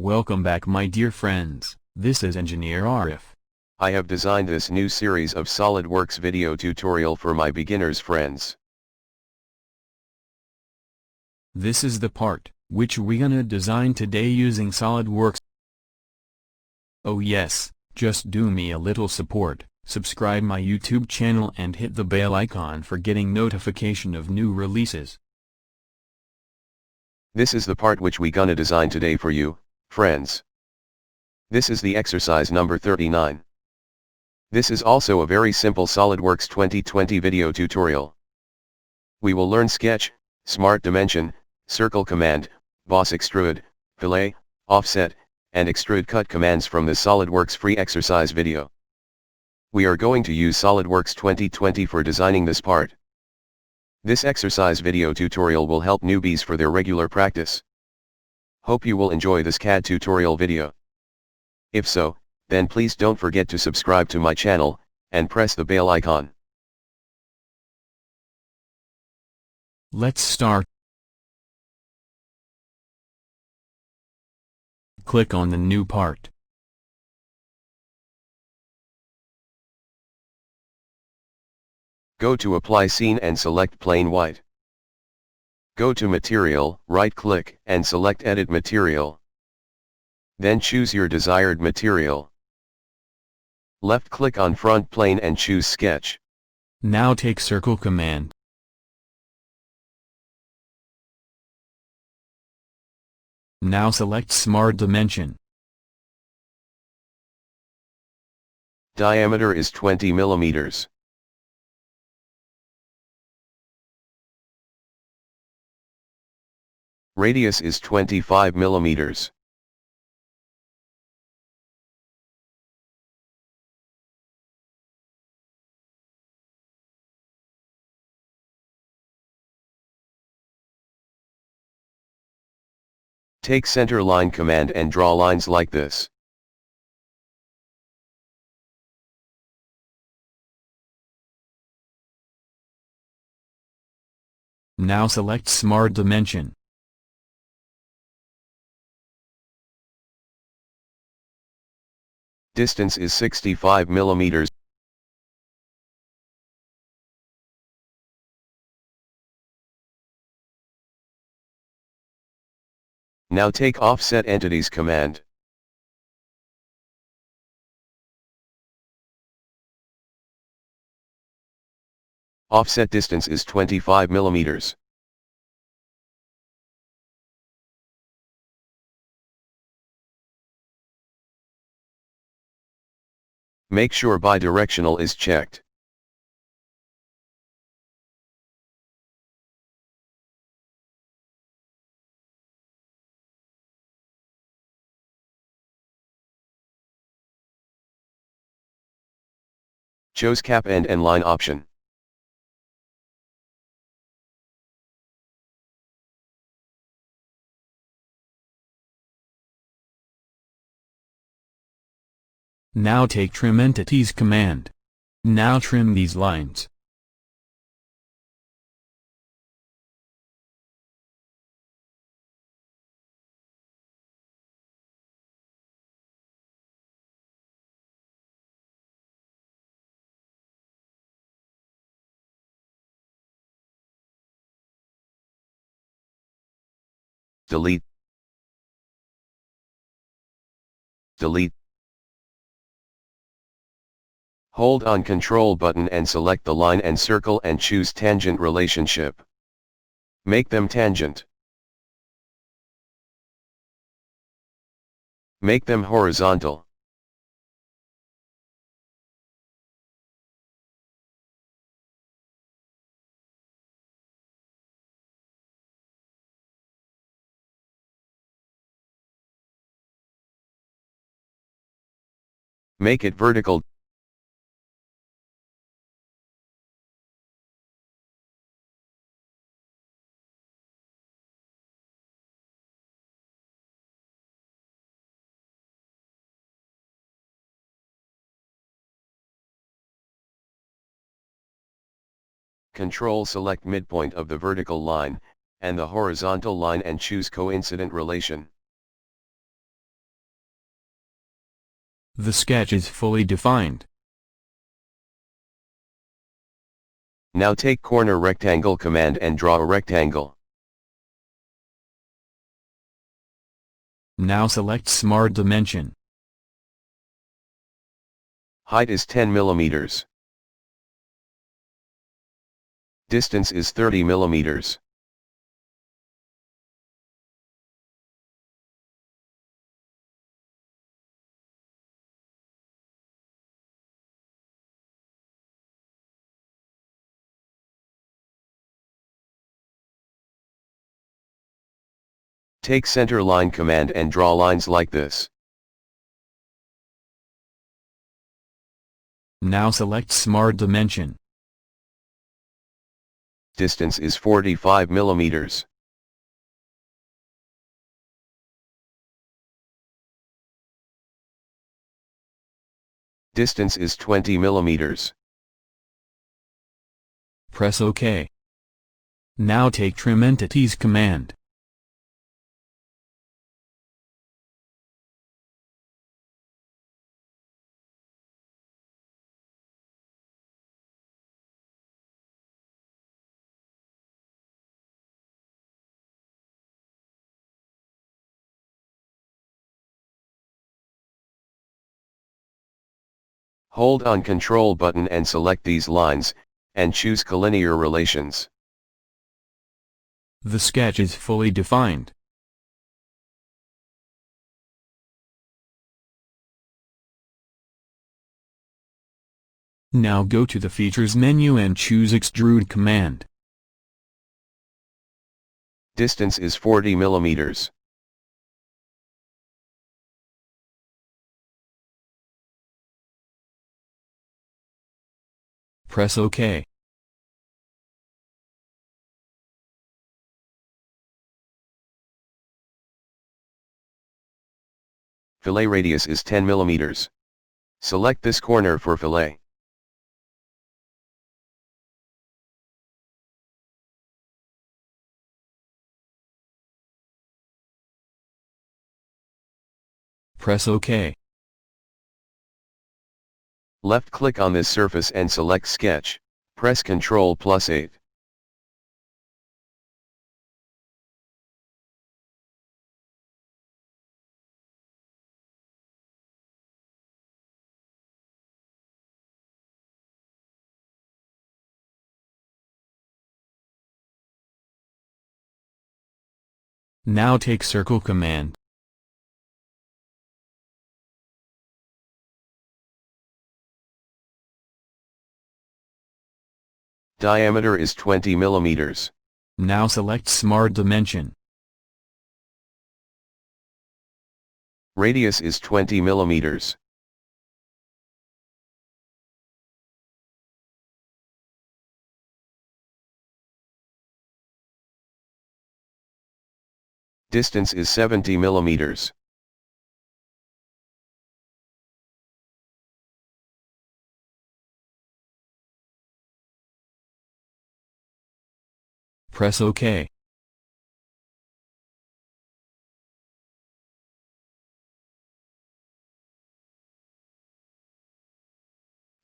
Welcome back my dear friends, this is Engineer Arif. I have designed this new series of SolidWorks video tutorial for my beginners friends. This is the part, which we gonna design today using SolidWorks. Oh yes, just do me a little support, subscribe my YouTube channel and hit the bell icon for getting notification of new releases. This is the part which we gonna design today for you, friends. This is the exercise number 39. This is also a very simple SolidWorks 2020 video tutorial. We will learn sketch, smart dimension, circle command, boss extrude, fillet, offset, and extrude cut commands from the SolidWorks free exercise video. We are going to use SolidWorks 2020 for designing this part. This exercise video tutorial will help newbies for their regular practice. Hope you will enjoy this CAD tutorial video. If so, then please don't forget to subscribe to my channel, and press the bell icon. Let's start. Click on the new part. Go to Apply Scene and select Plain White. Go to Material, right-click, and select Edit Material. Then choose your desired material. Left-click on Front Plane and choose Sketch. Now take Circle command. Now select Smart Dimension. Diameter is 20 millimeters. Radius is 25 millimeters. Take center line command and draw lines like this. Now select Smart Dimension. Distance is 65 millimeters. Now take Offset Entities command. Offset distance is 25 millimeters. Make sure bidirectional is checked. Choose cap end and line option. Now take Trim Entities command. Now trim these lines. Delete. Delete. Hold on Control button and select the line and circle and choose tangent relationship. Make them tangent. Make them horizontal. Make it vertical. Control select midpoint of the vertical line, and the horizontal line and choose coincident relation. The sketch is fully defined. Now take corner rectangle command and draw a rectangle. Now select Smart Dimension. Height is 10 millimeters. Distance is 30 millimeters. Take center line command and draw lines like this. Now select Smart Dimension. Distance is 45 millimeters. Distance is 20 millimeters. Press OK. Now take Trim Entities command. Hold on Control button and select these lines, and choose collinear relations. The sketch is fully defined. Now go to the Features menu and choose Extrude command. Distance is 40 millimeters. Press OK. Fillet radius is 10 millimeters. Select this corner for fillet. Press OK. Left click on this surface and select Sketch. Press Ctrl+8. Now take Circle command. Diameter is 20 millimeters. Now select Smart Dimension. Radius is 20 millimeters. Distance is 70 millimeters. Press OK.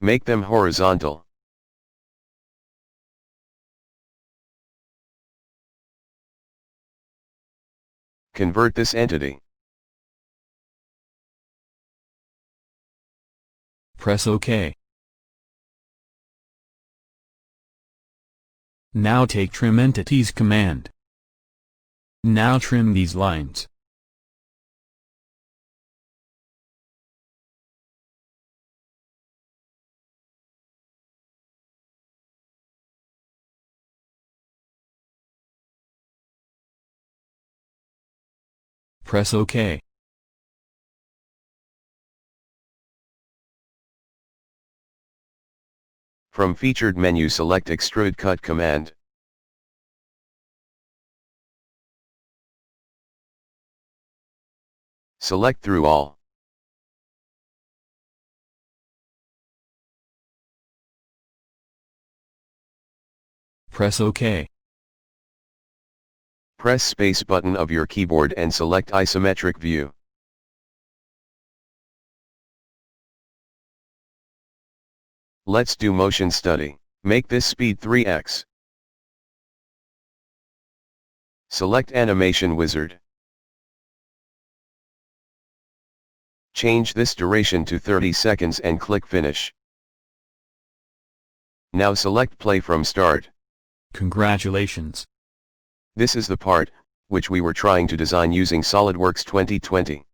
Make them horizontal. Convert this entity. Press OK. Now take Trim Entities command. Now trim these lines. Press OK. From featured menu select Extrude Cut command. Select through all. Press OK. Press space button of your keyboard and select isometric view. Let's do motion study. Make this speed 3x. Select Animation Wizard. Change this duration to 30 seconds and click Finish. Now select Play from Start. Congratulations! This is the part, which we were trying to design using SolidWorks 2020.